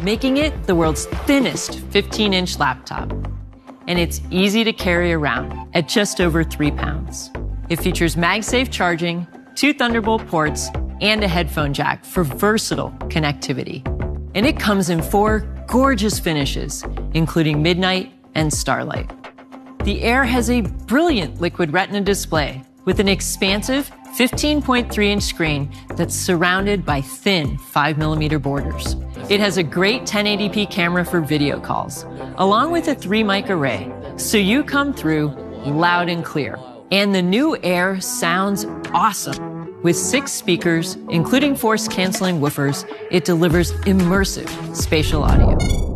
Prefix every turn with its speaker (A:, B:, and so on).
A: making it the world's thinnest 15-inch laptop. And it's easy to carry around at just over 3 pounds. It features MagSafe charging, 2 Thunderbolt ports, and a headphone jack for versatile connectivity. And it comes in 4 gorgeous finishes, including Midnight and Starlight. The Air has a brilliant liquid retina display with an expansive 15.3-inch screen that's surrounded by thin 5mm borders. It has a great 1080p camera for video calls, along with a 3-mic array, so you come through loud and clear. And the new Air sounds awesome. With 6 speakers, including force-canceling woofers, it delivers immersive spatial audio.